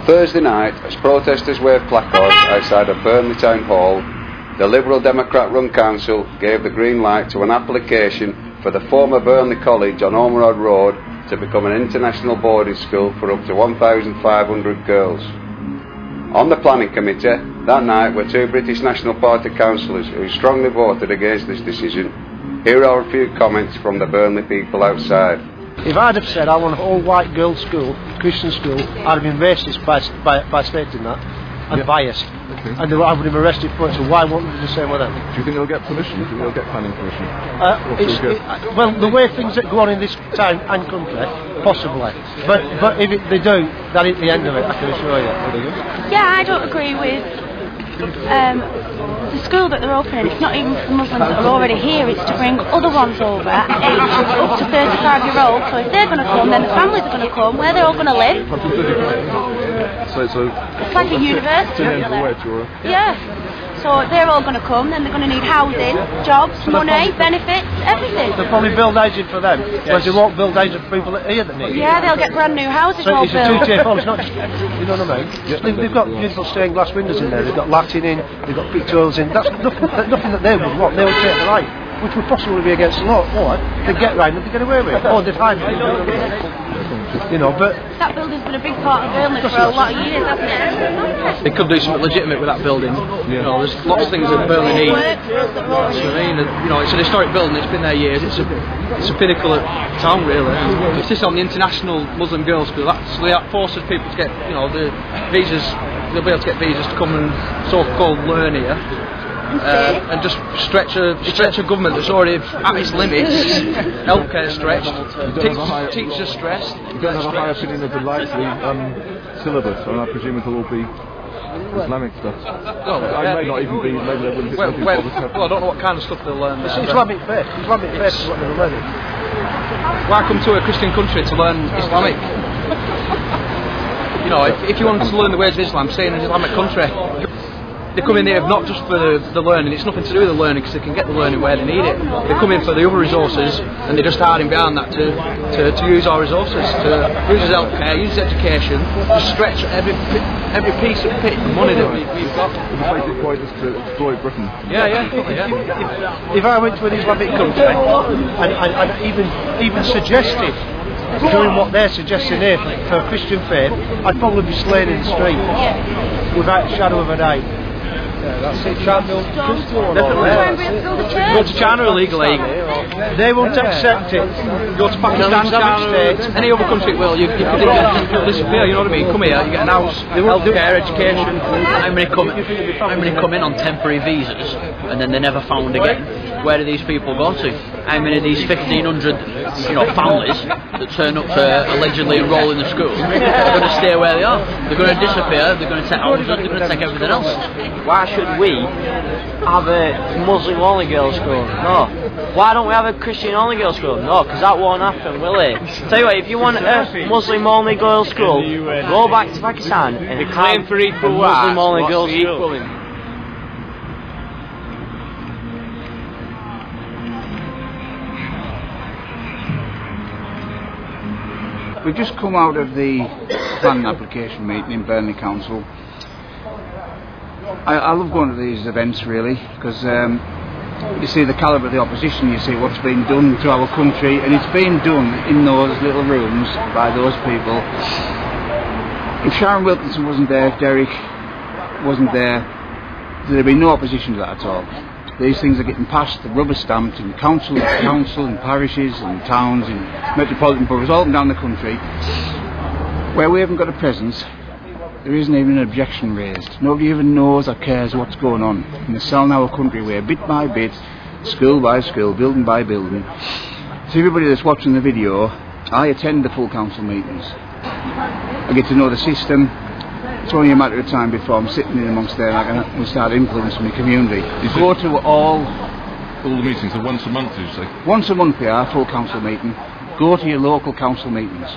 Thursday night, as protesters waved placards outside of Burnley Town Hall, the Liberal Democrat-run council gave the green light to an application for the former Burnley College on Ormerod Road to become an international boarding school for up to 1,500 girls. On the planning committee that night were two British National Party councillors who strongly voted against this decision. Here are a few comments from the Burnley people outside. If I'd have said I want an all-white girls' school, Christian school, I'd have been racist by stating that, and biased. Okay. And I would have been arrested for it, so why won't we do the same with them? Do you think they'll get permission? Do you think they'll get planning permission? Well, the way things that go on in this town and country, possibly. But if they do, that ain't the end of it, I can assure you. Yeah, I don't agree with the school that they're opening. It's not even for Muslims that are already here, it's to bring other ones over, aged up to 35-year-old. So if they're going to come, then the families are going to come. Where they're all going to live? So it's like a university, really. Yeah. So they're all going to come, then they're going to need housing, jobs, money, benefits, everything. They'll probably build housing for them, whereas they won't build housing for people that are here that need it. Yeah, they'll get brand new houses so all it's built. a two-tier home, it's not just, you know what I mean? Yeah. They've got beautiful stained glass windows in there, they've got Latin in, they've got pictorials in. That's nothing that they would want, they would take the right, which would possibly be against the law, or they'd get round and they'd get away with it, or they'd hide it. You know, but that building's been a big part of Burnley for a lot of years, hasn't it? They could do something legitimate with that building. You know, there's lots of things that Burnley need. You know, it's an historic building. It's been there years. It's a pinnacle of town, really. It's just on the international Muslim girls' school. So that forces people to get, you know, the visas. They'll be able to get visas to come and so-called learn here. And just stretch a government that's already at its limits. Healthcare stretched, teachers stressed. You don't have a high opinion of the likely syllabus, and I presume it'll all be Islamic stuff. Well, I may not even be. Maybe they wouldn't. Well, I don't know what kind of stuff they'll learn there. It's Islamic faith. Islamic faith is what they're learning. Why come to a Christian country to learn Islamic? You know, if you want to learn the ways of Islam, stay in an Islamic country. They come in here not just for the learning, it's nothing to do with the learning because they can get the learning where they need it. They come in for the other resources and they're just hiding behind that to use our resources, to use his healthcare, use his education, to stretch every piece of money that we've got. The basic point is to exploit Britain. Yeah. If I went to an Islamic country and even suggested doing what they're suggesting here for Christian faith, I'd probably be slain in the street without a shadow of a doubt. Yeah, that's it. Can't build Go to China illegally. They won't accept it. Go to Pakistan, Islamic State, any other country it will. You can disappear. You know what I mean? Come here, you get an house, healthcare, education. How many come in on temporary visas and then they're never found again? Where do these people go to? How many of these 1,500, families that turn up to allegedly enrol in the school are going to stay where they are? They're going to disappear. They're going to take houses. They're going to take everything else. Why should we have a Muslim-only girls' school? No. Why don't we have a Christian-only girls' school? No, because that won't happen, will it? Tell you what, if you want a Muslim-only girls' school, go back to Pakistan and claim for equal Muslim-only girls' school. We've just come out of the planning application meeting in Burnley Council. I love going to these events really because you see the calibre of the opposition, you see what's being done to our country, and it's being done in those little rooms by those people. If Sharon Wilkinson wasn't there, if Derek wasn't there, there'd be no opposition to that at all. These things are getting passed, the rubber stamped in council, in parishes, in towns, in metropolitan boroughs, all down the country. Where we haven't got a presence, there isn't even an objection raised. Nobody even knows or cares what's going on. And they're selling our country away, bit by bit, school by school, building by building. So everybody that's watching the video, I attend the full council meetings. I get to know the system. It's only a matter of time before I'm sitting in amongst there and I can start influencing the community. You go to all the meetings are once a month, did you say? Once a month they are, full council meeting. Go to your local council meetings.